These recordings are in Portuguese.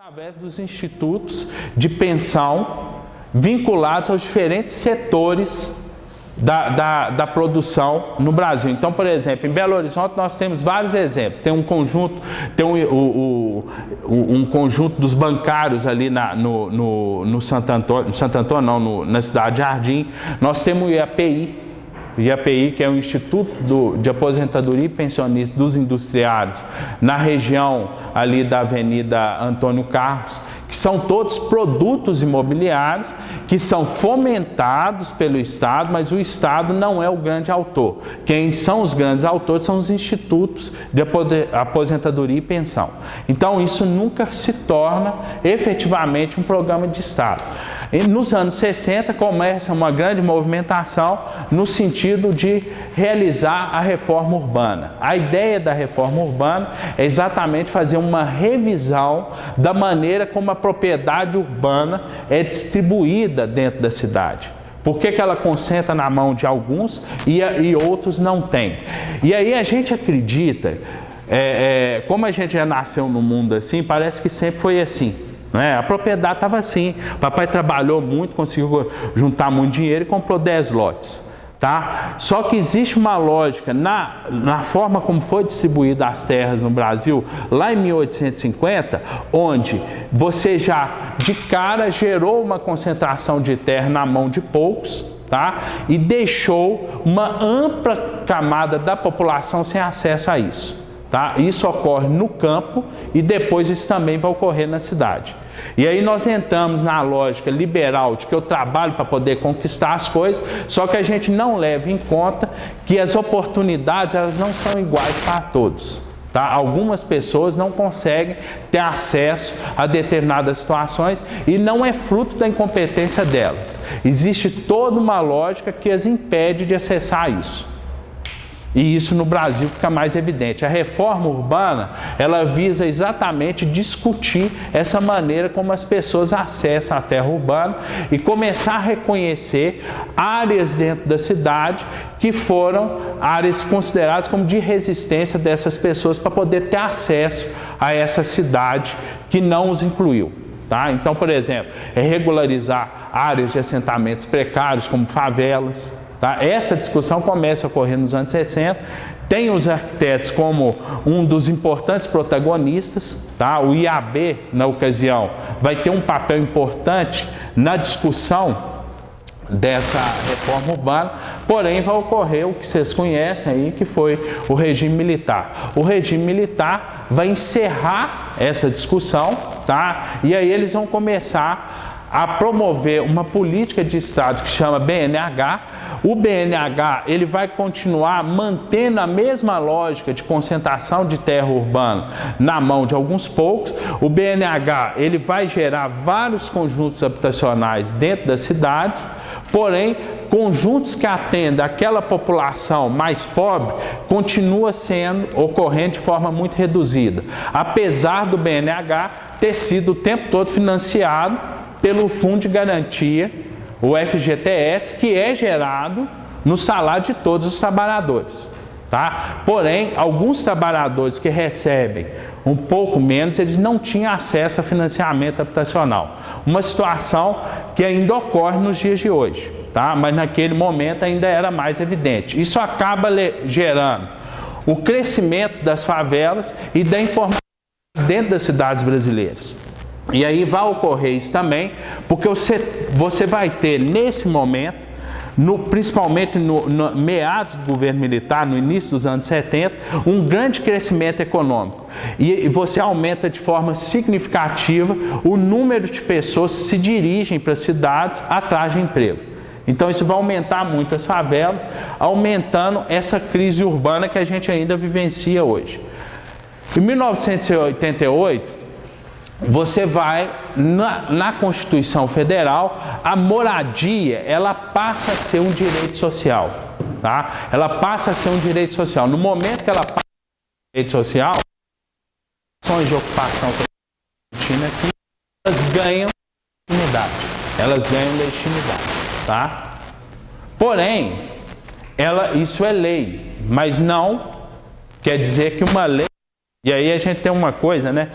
através dos institutos de pensão vinculados aos diferentes setores da produção no Brasil. Então, por exemplo, em Belo Horizonte nós temos vários exemplos. Tem um conjunto, um conjunto dos bancários ali no Santo Antônio, não, na Cidade Jardim. Nós temos o IAPI, que é o Instituto de Aposentadoria e Pensionista dos Industriários, na região ali da Avenida Antônio Carlos, que são todos produtos imobiliários que são fomentados pelo Estado, mas o Estado não é o grande autor. Quem são os grandes autores são os institutos de aposentadoria e pensão. Então, isso nunca se torna efetivamente um programa de Estado. E nos anos 60 começa uma grande movimentação no sentido de realizar a reforma urbana. A ideia da reforma urbana é exatamente fazer uma revisão da maneira como a propriedade urbana é distribuída dentro da cidade. Por que ela concentra na mão de alguns e outros não têm? E aí a gente acredita, como a gente já nasceu no mundo assim, parece que sempre foi assim. A propriedade estava assim, papai trabalhou muito, conseguiu juntar muito dinheiro e comprou 10 lotes. Tá? Só que existe uma lógica na forma como foi distribuída as terras no Brasil, lá em 1850, onde você já de cara gerou uma concentração de terra na mão de poucos, tá? E deixou uma ampla camada da população sem acesso a isso. Tá? Isso ocorre no campo e depois isso também vai ocorrer na cidade. E aí nós entramos na lógica liberal de que eu trabalho para poder conquistar as coisas, só que a gente não leva em conta que as oportunidades elas não são iguais para todos. Tá? Algumas pessoas não conseguem ter acesso a determinadas situações e não é fruto da incompetência delas. Existe toda uma lógica que as impede de acessar isso. E isso no Brasil fica mais evidente. A reforma urbana, ela visa exatamente discutir essa maneira como as pessoas acessam a terra urbana e começar a reconhecer áreas dentro da cidade que foram áreas consideradas como de resistência dessas pessoas para poder ter acesso a essa cidade que não os incluiu. Tá? Então, por exemplo, regularizar áreas de assentamentos precários como favelas. Tá? Essa discussão começa a ocorrer nos anos 60, tem os arquitetos como um dos importantes protagonistas, tá? O IAB, na ocasião, vai ter um papel importante na discussão dessa reforma urbana, porém vai ocorrer o que vocês conhecem aí, que foi o regime militar. O regime militar vai encerrar essa discussão, tá? E aí eles vão começar a promover uma política de Estado que chama BNH. O BNH ele vai continuar mantendo a mesma lógica de concentração de terra urbana na mão de alguns poucos. O BNH ele vai gerar vários conjuntos habitacionais dentro das cidades, porém conjuntos que atendem aquela população mais pobre continua sendo ocorrente de forma muito reduzida, apesar do BNH ter sido o tempo todo financiado pelo Fundo de Garantia, o FGTS, que é gerado no salário de todos os trabalhadores. Tá? Porém, alguns trabalhadores que recebem um pouco menos, eles não tinham acesso a financiamento habitacional. Uma situação que ainda ocorre nos dias de hoje, tá? Mas naquele momento ainda era mais evidente. Isso acaba gerando o crescimento das favelas e da informação dentro das cidades brasileiras. E aí vai ocorrer isso também, porque você vai ter nesse momento, principalmente no meados do governo militar, no início dos anos 70, um grande crescimento econômico. E você aumenta de forma significativa o número de pessoas que se dirigem para as cidades atrás de emprego. Então isso vai aumentar muito as favelas, aumentando essa crise urbana que a gente ainda vivencia hoje. Em 1988, você vai, na Constituição Federal, a moradia, ela passa a ser um direito social. Tá? Ela passa a ser um direito social. No momento que ela passa a ser um direito social, as ações de ocupação que a gente aqui, elas ganham legitimidade. Elas ganham legitimidade. Tá? Porém, isso é lei, mas não quer dizer que uma lei E aí a gente tem uma coisa, né?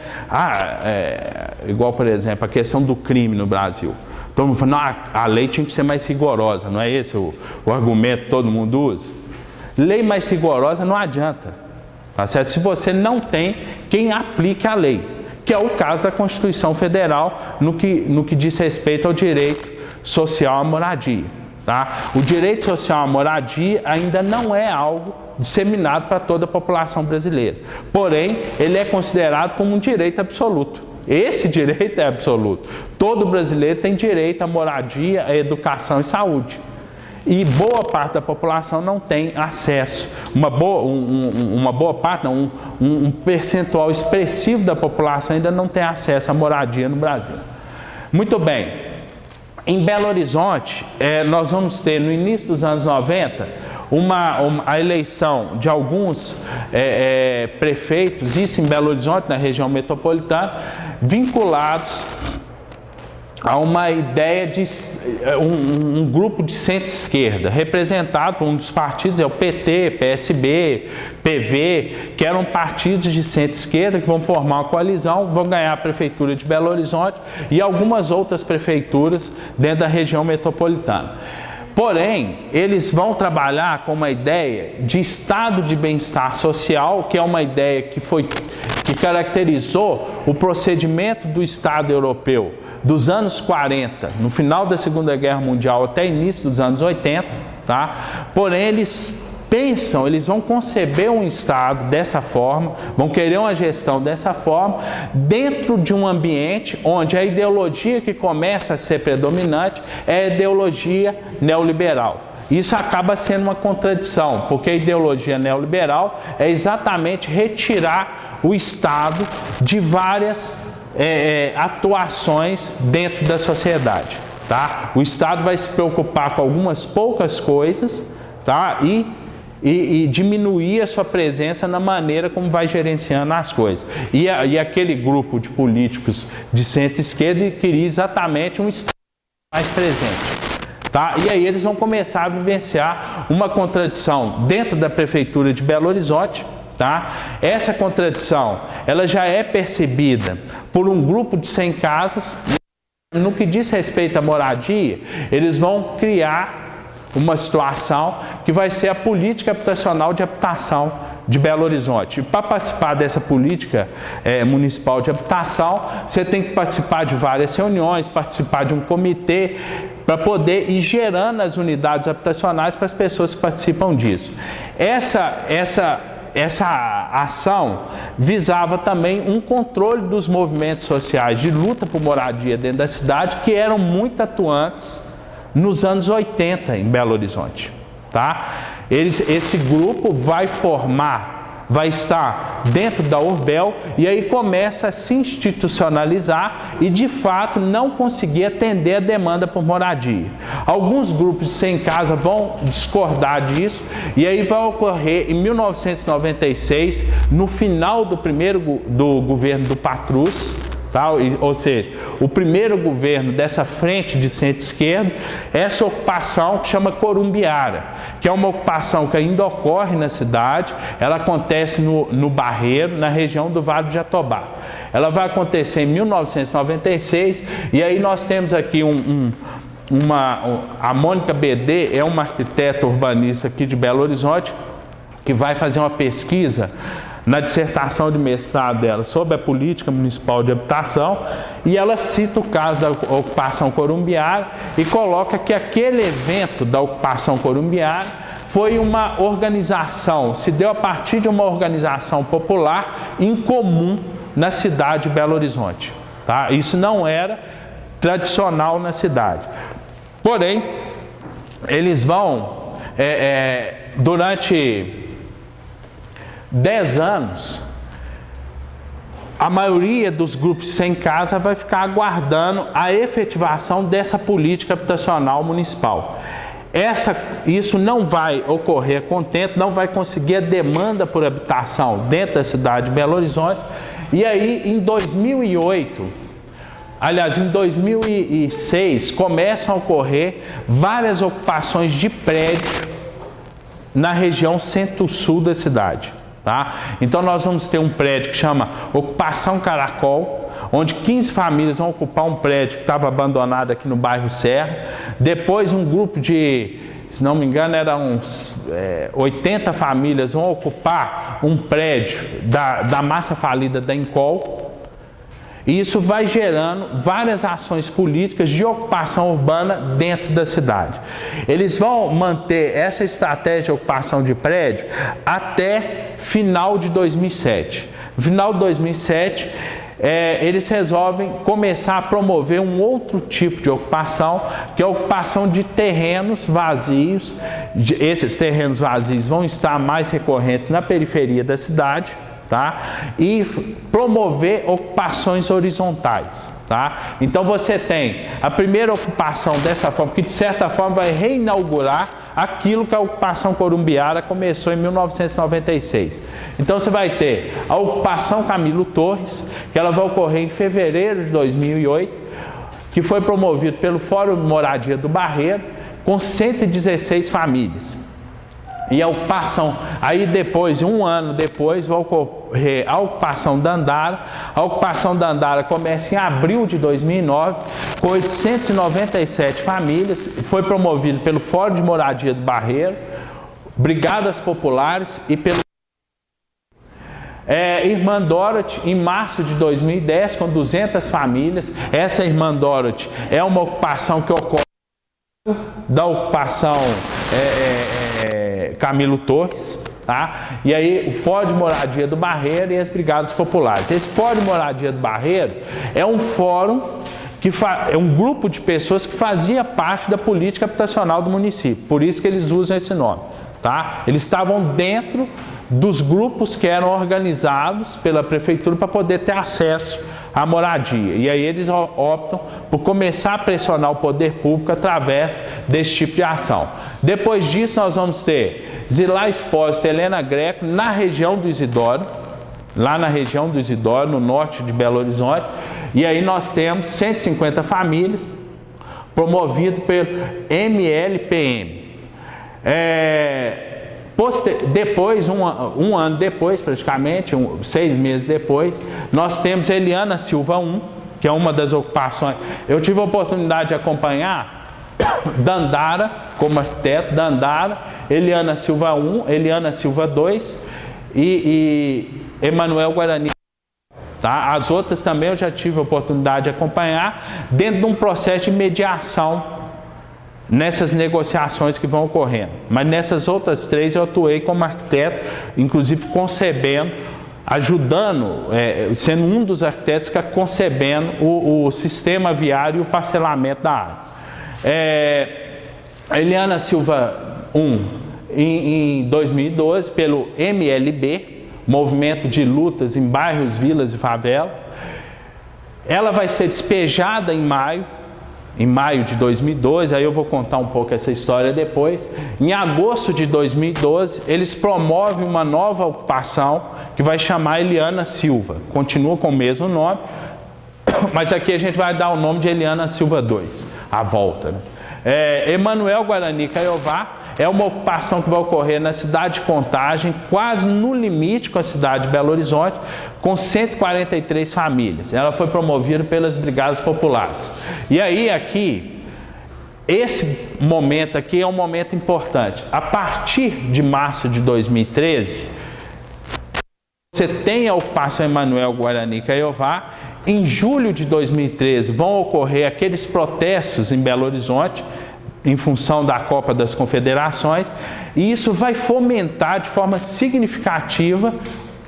Igual, por exemplo, a questão do crime no Brasil. Todo mundo fala, não, a lei tinha que ser mais rigorosa, não é esse o argumento que todo mundo usa? Lei mais rigorosa não adianta, tá certo? Se você não tem quem aplique a lei, que é o caso da Constituição Federal no que diz respeito ao direito social à moradia. Tá? O direito social à moradia ainda não é algo disseminado para toda a população brasileira. Porém, ele é considerado como um direito absoluto. Esse direito é absoluto. Todo brasileiro tem direito à moradia, à educação e saúde. E boa parte da população não tem acesso. Um percentual expressivo da população ainda não tem acesso à moradia no Brasil. Muito bem. Em Belo Horizonte, nós vamos ter no início dos anos 90 a eleição de alguns prefeitos, isso em Belo Horizonte, na região metropolitana, vinculados a uma ideia de um grupo de centro-esquerda, representado por um dos partidos, é o PT, PSB, PV, que eram partidos de centro-esquerda que vão formar uma coalizão, vão ganhar a prefeitura de Belo Horizonte e algumas outras prefeituras dentro da região metropolitana. Porém, eles vão trabalhar com uma ideia de estado de bem-estar social, que é uma ideia que caracterizou o procedimento do Estado europeu dos anos 40, no final da Segunda Guerra Mundial até início dos anos 80, tá? Porém, eles vão conceber um Estado dessa forma, vão querer uma gestão dessa forma, dentro de um ambiente onde a ideologia que começa a ser predominante é a ideologia neoliberal. Isso acaba sendo uma contradição, porque a ideologia neoliberal é exatamente retirar o Estado de várias atuações dentro da sociedade. Tá? O Estado vai se preocupar com algumas poucas coisas, tá? E diminuir a sua presença na maneira como vai gerenciando as coisas. E aquele grupo de políticos de centro-esquerda queria exatamente um Estado mais presente. Tá? E aí eles vão começar a vivenciar uma contradição dentro da Prefeitura de Belo Horizonte. Tá? Essa contradição ela já é percebida por um grupo de 100 casas. No que diz respeito à moradia, eles vão criar uma situação que vai ser a política habitacional de habitação de Belo Horizonte. E para participar dessa política municipal de habitação, você tem que participar de várias reuniões, participar de um comitê, para poder ir gerando as unidades habitacionais para as pessoas que participam disso. Essa ação visava também um controle dos movimentos sociais de luta por moradia dentro da cidade, que eram muito atuantes nos anos 80 em Belo Horizonte. Tá? Esse grupo vai estar dentro da Urbel e aí começa a se institucionalizar e de fato não conseguir atender a demanda por moradia. Alguns grupos de 100 casa vão discordar disso e aí vai ocorrer em 1996, no final do governo do Patrus, tá? Ou seja, o primeiro governo dessa frente de centro-esquerda, essa ocupação que chama Corumbiara, que é uma ocupação que ainda ocorre na cidade, ela acontece no Barreiro, na região do Vale do Jatobá. Ela vai acontecer em 1996 e aí nós temos aqui a Mônica BD é uma arquiteta urbanista aqui de Belo Horizonte que vai fazer uma pesquisa na dissertação de mestrado dela sobre a política municipal de habitação, e ela cita o caso da ocupação Corumbiara e coloca que aquele evento da ocupação Corumbiara foi uma organização, se deu a partir de uma organização popular incomum na cidade de Belo Horizonte. Tá? Isso não era tradicional na cidade. Porém, eles vão, durante 10 anos, a maioria dos grupos sem casa vai ficar aguardando a efetivação dessa política habitacional municipal. Isso não vai ocorrer a contento, não vai conseguir a demanda por habitação dentro da cidade de Belo Horizonte. E aí, em 2008, aliás, em 2006, começam a ocorrer várias ocupações de prédio na região centro-sul da cidade. Tá? Então nós vamos ter um prédio que chama Ocupação Caracol, onde 15 famílias vão ocupar um prédio que estava abandonado aqui no bairro Serra. Depois um grupo de, se não me engano, eram uns 80 famílias vão ocupar um prédio da massa falida da Encol. E isso vai gerando várias ações políticas de ocupação urbana dentro da cidade. Eles vão manter essa estratégia de ocupação de prédio até final de 2007. No final de 2007, eles resolvem começar a promover um outro tipo de ocupação, que é a ocupação de terrenos vazios. Esses terrenos vazios vão estar mais recorrentes na periferia da cidade. Tá? E promover ocupações horizontais. Tá? Então você tem a primeira ocupação dessa forma, que de certa forma vai reinaugurar aquilo que a ocupação corumbiara começou em 1996. Então você vai ter a ocupação Camilo Torres, que ela vai ocorrer em fevereiro de 2008, que foi promovido pelo Fórum Moradia do Barreiro, com 116 famílias. E a ocupação, aí depois, um ano depois, vai ocorrer a ocupação Dandara. A ocupação Dandara começa em abril de 2009, com 897 famílias. Foi promovido pelo Fórum de Moradia do Barreiro, Brigadas Populares e pelo Irmã Dorothy, em março de 2010, com 200 famílias. Essa Irmã Dorothy é uma ocupação que ocorre da ocupação Camilo Torres, tá? E aí o Fórum de Moradia do Barreiro e as Brigadas Populares. Esse Fórum de Moradia do Barreiro é um fórum que é um grupo de pessoas que fazia parte da política habitacional do município, por isso que eles usam esse nome, tá? Eles estavam dentro dos grupos que eram organizados pela prefeitura para poder ter acesso à moradia. E aí eles optam por começar a pressionar o poder público através desse tipo de ação. Depois disso nós vamos ter Zilá Espósito e Helena Greco na região do Isidoro, lá na região do Isidoro, no norte de Belo Horizonte. E aí nós temos 150 famílias promovido pelo MLPM. Depois, um ano depois, praticamente, 6 meses depois, nós temos Eliana Silva 1, que é uma das ocupações. Eu tive a oportunidade de acompanhar Dandara, como arquiteto, Dandara, Eliana Silva 1, Eliana Silva 2 e Emanuel Guarani. Tá? As outras também eu já tive a oportunidade de acompanhar dentro de um processo de mediação nessas negociações que vão ocorrendo. Mas nessas outras 3 eu atuei como arquiteto, inclusive concebendo, ajudando, sendo um dos arquitetos que está concebendo o sistema viário e o parcelamento da área. A Eliana Silva 1, em 2012, pelo MLB, Movimento de Lutas em Bairros, Vilas e Favelas. Ela vai ser despejada em maio de 2012, aí eu vou contar um pouco essa história depois. Em agosto de 2012, eles promovem uma nova ocupação que vai chamar Eliana Silva. Continua com o mesmo nome, mas aqui a gente vai dar o nome de Eliana Silva 2, à volta. Né? Emanuel Guarani Caiová é uma ocupação que vai ocorrer na cidade de Contagem, quase no limite com a cidade de Belo Horizonte, com 143 famílias. Ela foi promovida pelas Brigadas Populares. E aí aqui, esse momento aqui é um momento importante. A partir de março de 2013, você tem a ocupação Emanuel Guarani Caiová. Em julho de 2013 vão ocorrer aqueles protestos em Belo Horizonte, em função da Copa das Confederações, e isso vai fomentar de forma significativa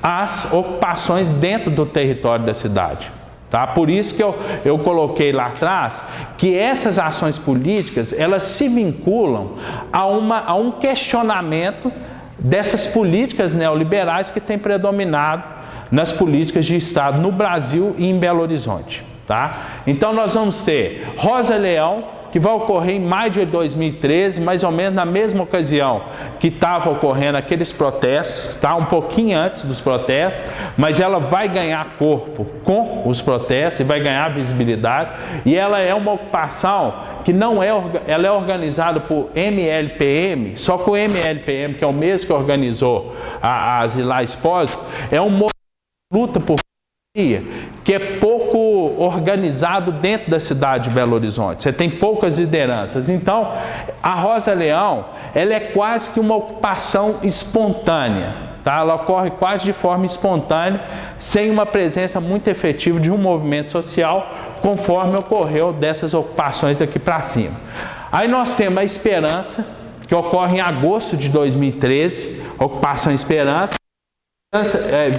as ocupações dentro do território da cidade. Tá? Por isso que eu coloquei lá atrás que essas ações políticas, elas se vinculam a um questionamento dessas políticas neoliberais que têm predominado nas políticas de Estado no Brasil e em Belo Horizonte. Tá? Então nós vamos ter Rosa Leão, que vai ocorrer em maio de 2013, mais ou menos na mesma ocasião que estava ocorrendo aqueles protestos, tá? Um pouquinho antes dos protestos, mas ela vai ganhar corpo com os protestos e vai ganhar visibilidade. E ela é uma ocupação que não é, ela é organizada por MLPM, só que o MLPM, que é o mesmo que organizou as Lilás Expósito, é um movimento de luta por que é pouco organizado dentro da cidade de Belo Horizonte. Você tem poucas lideranças. Então, a Rosa Leão, ela é quase que uma ocupação espontânea. Tá? Ela ocorre quase de forma espontânea, sem uma presença muito efetiva de um movimento social, conforme ocorreu dessas ocupações daqui para cima. Aí nós temos a Esperança, que ocorre em agosto de 2013, ocupação Esperança.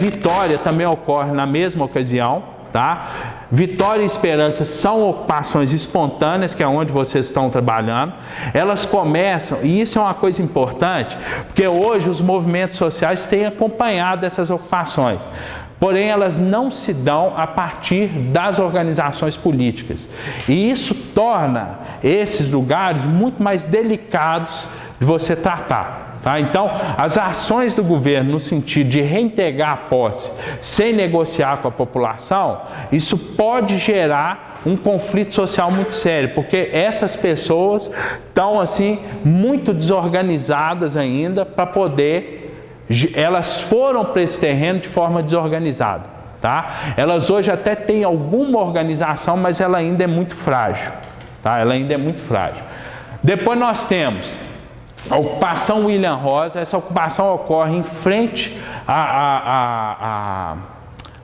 Vitória também ocorre na mesma ocasião, tá? Vitória e Esperança são ocupações espontâneas, que é onde vocês estão trabalhando. Elas começam, e isso é uma coisa importante, porque hoje os movimentos sociais têm acompanhado essas ocupações. Porém, elas não se dão a partir das organizações políticas. E isso torna esses lugares muito mais delicados de você tratar. Tá? Então, as ações do governo no sentido de reintegrar a posse sem negociar com a população, isso pode gerar um conflito social muito sério, porque essas pessoas estão assim muito desorganizadas ainda para poder... Elas foram para esse terreno de forma desorganizada. Tá? Elas hoje até têm alguma organização, mas ela ainda é muito frágil. Tá? Ela ainda é muito frágil. Depois nós temos a ocupação William Rosa. Essa ocupação ocorre em frente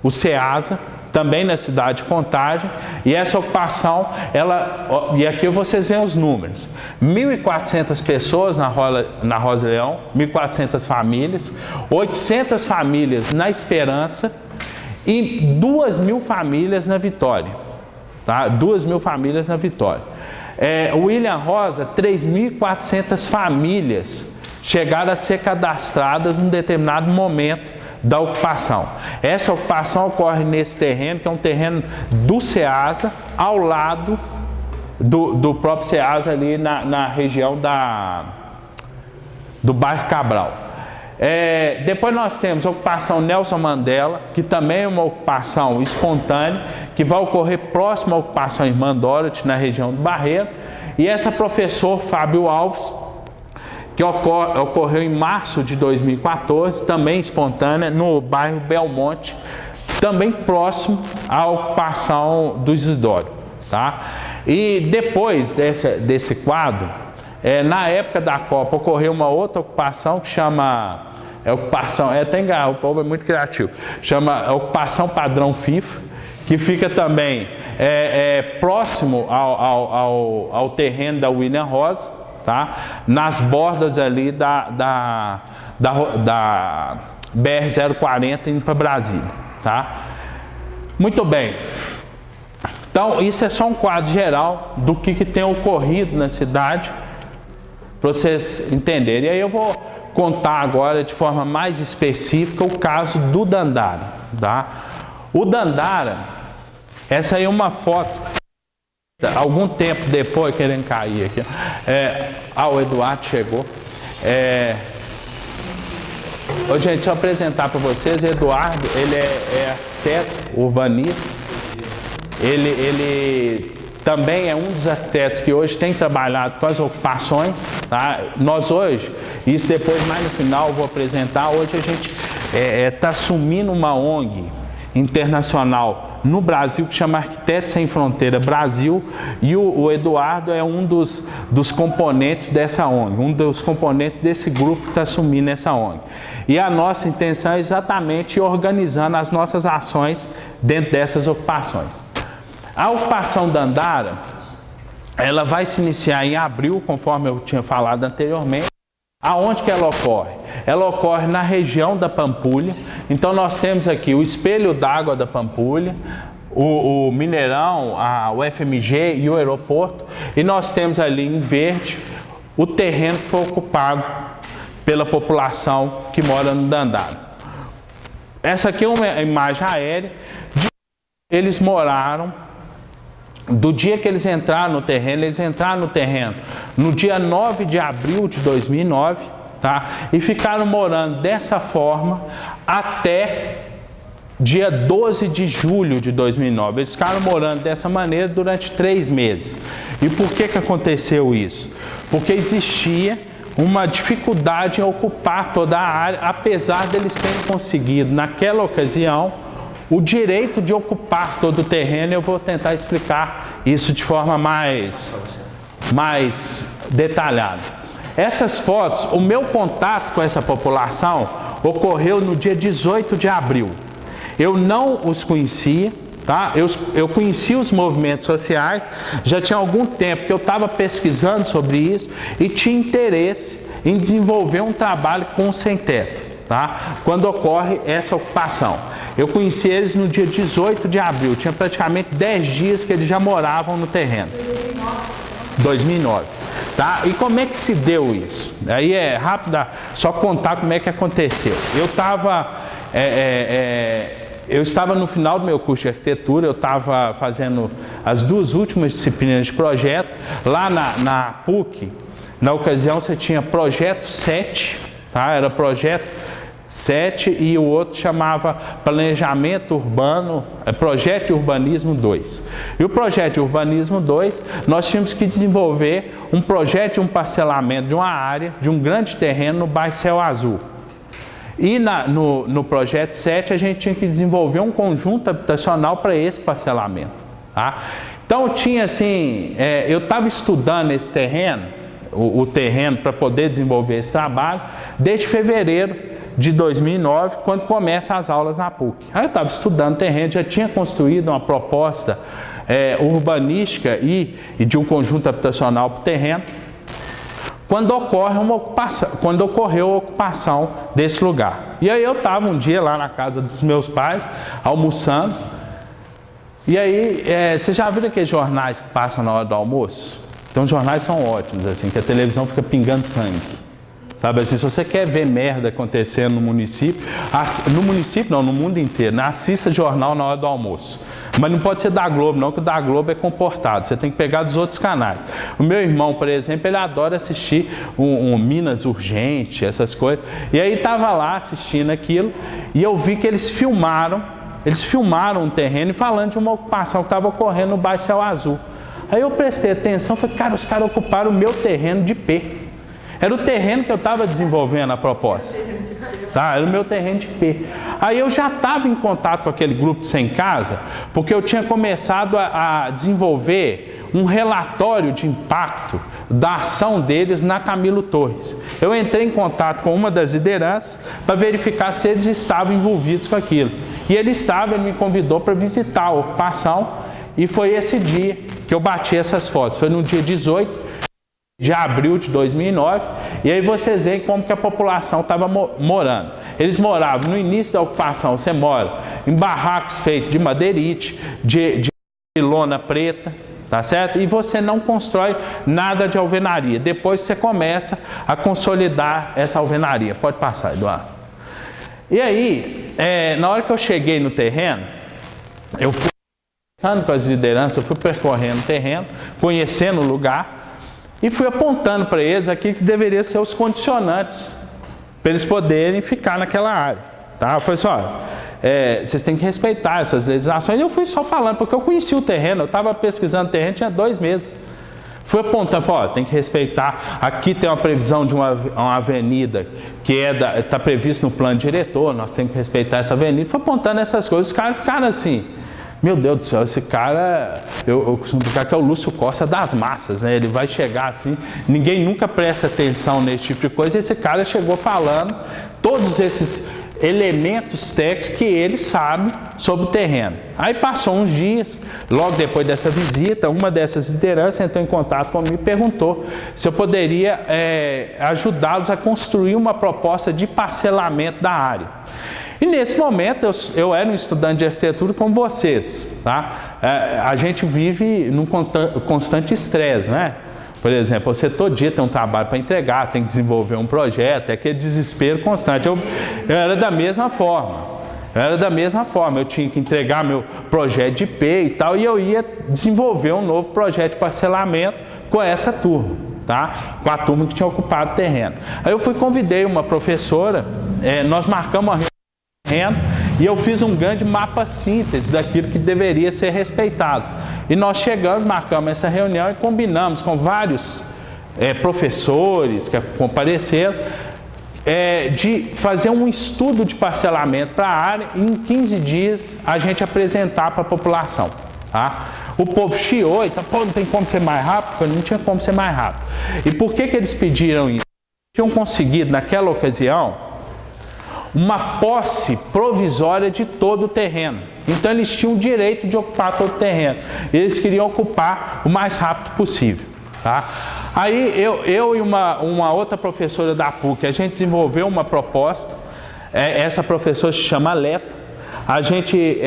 o CEASA, também na cidade de Contagem, e essa ocupação, e aqui vocês veem os números, 1.400 pessoas na Rosa Leão, 1.400 famílias, 800 famílias na Esperança e 2.000 famílias na Vitória, tá? 2.000 famílias na Vitória. William Rosa, 3.400 famílias chegaram a ser cadastradas num determinado momento da ocupação. Essa ocupação ocorre nesse terreno, que é um terreno do CEASA, ao lado do próprio CEASA, ali na região do bairro Cabral. Depois nós temos a ocupação Nelson Mandela, que também é uma ocupação espontânea, que vai ocorrer próximo à ocupação Irmã Dorothy, na região do Barreiro. E essa professor Fábio Alves, que ocorreu em março de 2014, também espontânea, no bairro Belmonte, também próximo à ocupação do Isidório. Tá? E depois desse quadro, na época da Copa, ocorreu uma outra ocupação que chama... o povo é muito criativo. Chama Ocupação Padrão FIFA, que fica também próximo ao terreno da William Rosa, tá? Nas bordas ali da BR-040 indo para Brasília. Tá? Muito bem. Então, isso é só um quadro geral do que tem ocorrido na cidade, para vocês entenderem. E aí eu vou contar agora de forma mais específica o caso do Dandara. Tá? O Dandara, essa aí é uma foto... Algum tempo depois, querendo cair aqui, o Eduardo chegou. Gente, deixa eu apresentar para vocês. Eduardo, ele é arquiteto urbanista. Ele também é um dos arquitetos que hoje tem trabalhado com as ocupações. Tá? Nós hoje, isso depois mais no final eu vou apresentar, hoje a gente está assumindo uma ONG internacional no Brasil, que chama Arquitetos Sem Fronteira Brasil, e o Eduardo é um dos componentes dessa ONG, um dos componentes desse grupo que está assumindo essa ONG. E a nossa intenção é exatamente ir organizando as nossas ações dentro dessas ocupações. A ocupação Dandara, ela vai se iniciar em abril, conforme eu tinha falado anteriormente. Aonde que ela ocorre? Ela ocorre na região da Pampulha. Então nós temos aqui o espelho d'água da Pampulha, o Mineirão, o FMG e o aeroporto. E nós temos ali em verde o terreno que foi ocupado pela população que mora no Dandara. Essa aqui é uma imagem aérea de eles moraram do dia que eles entraram no terreno, no dia 9 de abril de 2009, tá? E ficaram morando dessa forma até dia 12 de julho de 2009. Eles ficaram morando dessa maneira durante 3 meses. E por que aconteceu isso? Porque existia uma dificuldade em ocupar toda a área, apesar deles terem conseguido, naquela ocasião, o direito de ocupar todo o terreno. Eu vou tentar explicar isso de forma mais detalhada. Essas fotos, o meu contato com essa população ocorreu no dia 18 de abril. Eu não os conhecia, tá? Eu conhecia os movimentos sociais, já tinha algum tempo que eu estava pesquisando sobre isso e tinha interesse em desenvolver um trabalho com o sem-teto, tá? Quando ocorre essa ocupação. Eu conheci eles no dia 18 de abril, tinha praticamente 10 dias que eles já moravam no terreno. 2009. Tá? E como é que se deu isso? Aí é rápido, só contar como é que aconteceu. Eu estava no final do meu curso de arquitetura, eu estava fazendo as 2 últimas disciplinas de projeto. Lá na PUC, na ocasião você tinha projeto 7, tá? Era projeto 7 e o outro chamava Planejamento Urbano, Projeto de Urbanismo 2. E o Projeto de Urbanismo 2, nós tínhamos que desenvolver um projeto de um parcelamento de uma área, de um grande terreno no bairro Céu Azul. E no Projeto 7 a gente tinha que desenvolver um conjunto habitacional para esse parcelamento. Tá? Então tinha assim, eu estava estudando esse terreno, o terreno para poder desenvolver esse trabalho, desde fevereiro de 2009, quando começam as aulas na PUC. Aí eu estava estudando terreno, já tinha construído uma proposta urbanística e de um conjunto habitacional para o terreno, quando ocorreu a ocupação desse lugar. E aí eu estava um dia lá na casa dos meus pais, almoçando, e aí, você já viu aqueles jornais que passam na hora do almoço? Então os jornais são ótimos, assim, que a televisão fica pingando sangue. Sabe assim, se você quer ver merda acontecendo no município, no mundo inteiro, né? Assista jornal na hora do almoço. Mas não pode ser da Globo, não, que o da Globo é comportado. Você tem que pegar dos outros canais. O meu irmão, por exemplo, ele adora assistir um Minas Urgente, essas coisas. E aí estava lá assistindo aquilo e eu vi que eles filmaram um terreno e falando de uma ocupação que estava ocorrendo no bairro Céu Azul. Aí eu prestei atenção e falei, cara, os caras ocuparam o meu terreno de pé. Era o terreno que eu estava desenvolvendo a proposta. Tá? Era o meu terreno de pé. Aí eu já estava em contato com aquele grupo de Sem Casa, porque eu tinha começado a desenvolver um relatório de impacto da ação deles na Camilo Torres. Eu entrei em contato com uma das lideranças para verificar se eles estavam envolvidos com aquilo. E ele me convidou para visitar a ocupação, e foi esse dia que eu bati essas fotos. Foi no dia 18 de abril de 2009, e aí vocês veem como que a população estava morando. Eles moravam, no início da ocupação, você mora em barracos feitos de madeirite, de lona preta, tá certo? E você não constrói nada de alvenaria. Depois você começa a consolidar essa alvenaria. Pode passar, Eduardo. E aí, na hora que eu cheguei no terreno, eu fui conversando com as lideranças, eu fui percorrendo o terreno, conhecendo o lugar, e fui apontando para eles aqui que deveriam ser os condicionantes para eles poderem ficar naquela área. Tá? Eu falei assim, olha, vocês têm que respeitar essas legislações. E eu fui só falando, porque eu conheci o terreno, eu estava pesquisando o terreno, tinha 2 meses. Fui apontando, falei, olha, tem que respeitar, aqui tem uma previsão de uma avenida que está previsto no plano diretor, nós temos que respeitar essa avenida. Fui apontando essas coisas, os caras ficaram assim, meu Deus do céu, esse cara, eu costumo brincar que é o Lúcio Costa das massas, né? Ele vai chegar assim, ninguém nunca presta atenção nesse tipo de coisa, e esse cara chegou falando todos esses elementos técnicos que ele sabe sobre o terreno. Aí passou uns dias, logo depois dessa visita, uma dessas lideranças entrou em contato comigo e perguntou se eu poderia ajudá-los a construir uma proposta de parcelamento da área. E nesse momento, eu era um estudante de arquitetura como vocês, tá? A gente vive num constante estresse, né? Por exemplo, você todo dia tem um trabalho para entregar, tem que desenvolver um projeto, é aquele desespero constante. Eu era da mesma forma. Era da mesma forma, eu tinha que entregar meu projeto de IP e tal, e eu ia desenvolver um novo projeto de parcelamento com essa turma, tá? Com a turma que tinha ocupado o terreno. Aí eu convidei uma professora, nós marcamos uma reunião de terreno, e eu fiz um grande mapa síntese daquilo que deveria ser respeitado. E nós chegamos, marcamos essa reunião e combinamos com vários professores que compareceram, de fazer um estudo de parcelamento para a área e em 15 dias a gente apresentar para a população. Tá? O povo chiou, então, pô, não tem como ser mais rápido? Não tinha como ser mais rápido. E por que eles pediram isso? Eles tinham conseguido, naquela ocasião, uma posse provisória de todo o terreno. Então eles tinham o direito de ocupar todo o terreno. Eles queriam ocupar o mais rápido possível. Tá? Aí eu e uma outra professora da PUC, a gente desenvolveu uma proposta, essa professora se chama Leta, a gente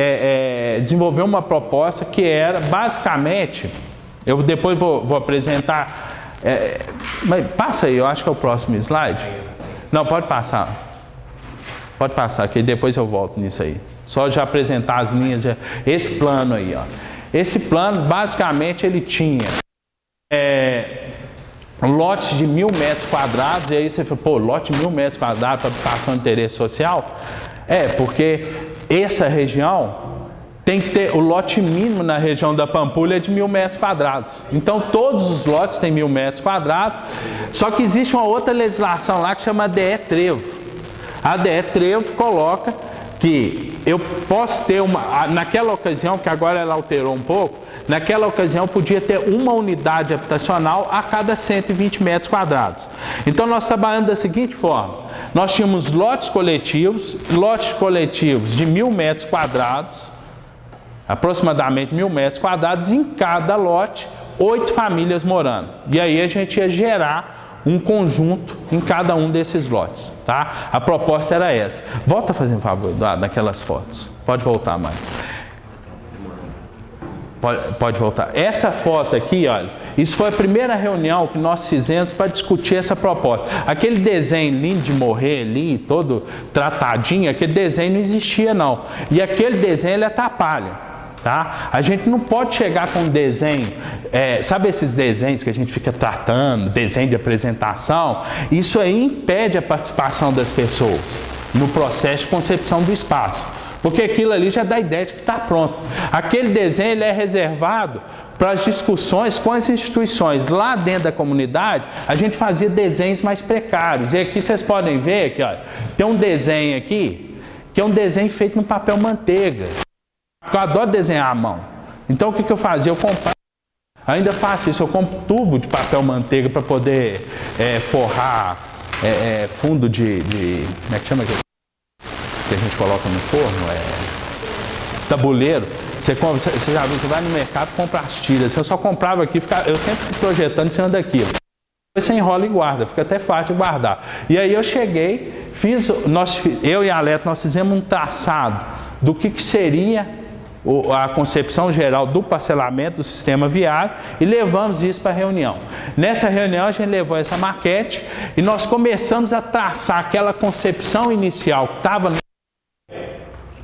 desenvolveu uma proposta que era basicamente, eu depois vou apresentar, mas passa aí, eu acho que é o próximo slide. Não, pode passar, que depois eu volto nisso aí. Só já apresentar as linhas, esse plano aí, ó. Esse plano, basicamente, ele tinha lotes de 1.000 metros quadrados, e aí você fala, pô, lote de 1.000 metros quadrados para habitação de interesse social? Porque essa região tem que ter, o lote mínimo na região da Pampulha é de 1.000 metros quadrados. Então todos os lotes têm 1.000 metros quadrados, só que existe uma outra legislação lá que chama DE Trevo. A DE Trevo coloca que eu posso ter naquela ocasião, que agora ela alterou um pouco, naquela ocasião podia ter uma unidade habitacional a cada 120 metros quadrados. Então nós trabalhamos da seguinte forma, nós tínhamos lotes coletivos de 1.000 metros quadrados, aproximadamente 1.000 metros quadrados, em cada lote, 8 famílias morando. E aí a gente ia gerar um conjunto em cada um desses lotes, tá? A proposta era essa. Volta a fazer um favor daquelas fotos. Pode voltar, mais. Pode voltar. Essa foto aqui, olha, isso foi a primeira reunião que nós fizemos para discutir essa proposta. Aquele desenho lindo de morrer ali, todo tratadinho, aquele desenho não existia não. E aquele desenho ele atrapalha, tá? A gente não pode chegar com um desenho, sabe esses desenhos que a gente fica tratando, desenho de apresentação? Isso aí impede a participação das pessoas no processo de concepção do espaço. Porque aquilo ali já dá a ideia de que está pronto. Aquele desenho ele é reservado para as discussões com as instituições. Lá dentro da comunidade, a gente fazia desenhos mais precários. E aqui vocês podem ver que olha, tem um desenho aqui, que é um desenho feito no papel manteiga. Eu adoro desenhar à mão. Então o que eu fazia? Eu comprava, ainda faço isso, eu compro tubo de papel manteiga para poder forrar fundo de como é que chama aquilo? Que a gente coloca no forno, tabuleiro. Você já viu, você vai no mercado e compra as tiras. Eu só comprava aqui, eu sempre fico projetando em cima daquilo. Você enrola e guarda, fica até fácil de guardar. E aí eu cheguei, eu e a Leta, nós fizemos um traçado do que seria a concepção geral do parcelamento do sistema viário e levamos isso para a reunião. Nessa reunião a gente levou essa maquete e nós começamos a traçar aquela concepção inicial que estava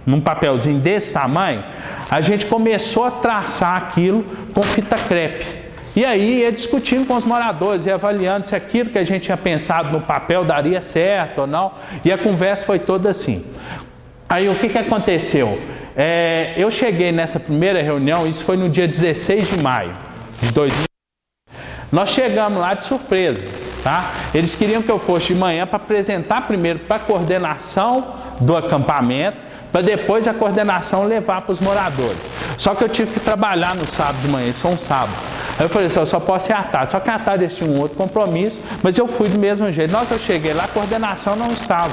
num papelzinho desse tamanho, a gente começou a traçar aquilo com fita crepe. E aí ia discutindo com os moradores e avaliando se aquilo que a gente tinha pensado no papel daria certo ou não. E a conversa foi toda assim. Aí o que aconteceu? Eu cheguei nessa primeira reunião, isso foi no dia 16 de maio de 2000. Nós chegamos lá de surpresa, tá? Eles queriam que eu fosse de manhã para apresentar primeiro para a coordenação do acampamento, para depois a coordenação levar para os moradores. Só que eu tive que trabalhar no sábado de manhã, isso foi um sábado. Aí eu falei assim, eu só posso ir à tarde. Só que à tarde eles tinham um outro compromisso, mas eu fui do mesmo jeito. Na hora que eu cheguei lá, a coordenação não estava.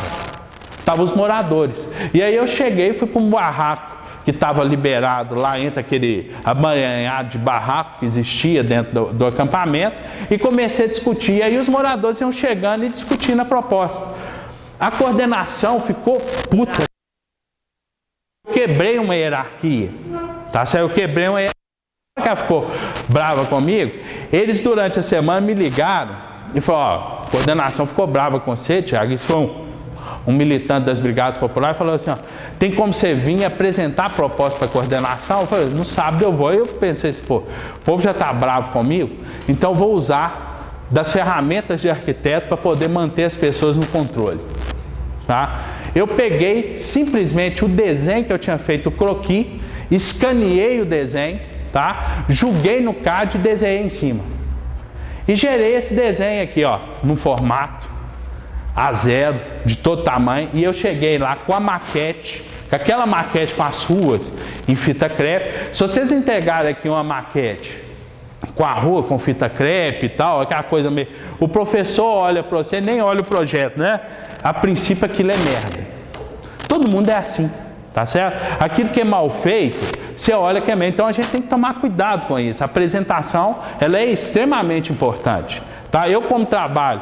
Estavam os moradores. E aí eu cheguei e fui para um barraco que estava liberado lá entre aquele amaranhado de barraco que existia dentro do acampamento e comecei a discutir. E aí os moradores iam chegando e discutindo a proposta. A coordenação ficou puta. Quebrei uma hierarquia, tá? Eu quebrei uma hierarquia. Ela ficou brava comigo. Eles durante a semana me ligaram e falaram, a coordenação ficou brava com você, Thiago, isso foi um militante das Brigadas Populares falou assim, ó, tem como você vir apresentar a proposta para coordenação? Eu falei, no sábado eu vou. Eu pensei assim, pô, o povo já está bravo comigo, então eu vou usar das ferramentas de arquiteto para poder manter as pessoas no controle. Tá? Eu peguei simplesmente o desenho que eu tinha feito, o croquis, escaneei o desenho, tá? Joguei no CAD e desenhei em cima. E gerei esse desenho aqui, ó, no formato A0, de todo tamanho, e eu cheguei lá com a maquete, com aquela maquete com as ruas em fita crepe. Se vocês entregarem aqui uma maquete com a rua, com fita crepe e tal, aquela coisa meio... O professor olha para você, nem olha o projeto, né? A princípio aquilo é merda. Todo mundo é assim, tá certo? Aquilo que é mal feito, você olha que é merda. Então a gente tem que tomar cuidado com isso. A apresentação, ela é extremamente importante. Tá? Eu, como trabalho,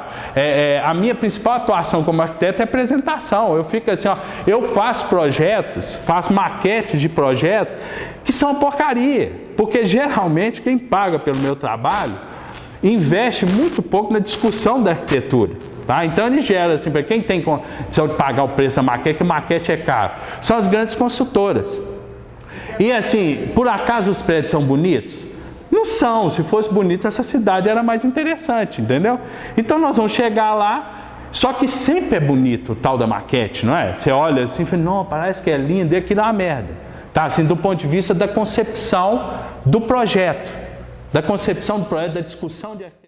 a minha principal atuação como arquiteto é apresentação. Eu fico assim, ó, eu faço projetos, faço maquetes de projetos que são uma porcaria, porque geralmente quem paga pelo meu trabalho investe muito pouco na discussão da arquitetura. Tá? Então ele gera assim, para quem tem condição de pagar o preço da maquete, que maquete é caro, são as grandes construtoras. E assim, por acaso os prédios são bonitos? Não são. Se fosse bonito, essa cidade era mais interessante, entendeu? Então nós vamos chegar lá, só que sempre é bonito o tal da maquete, não é? Você olha assim e fala, não, parece que é lindo, e aquilo é uma merda. Tá? Assim, do ponto de vista da concepção do projeto, da discussão de arquitetura.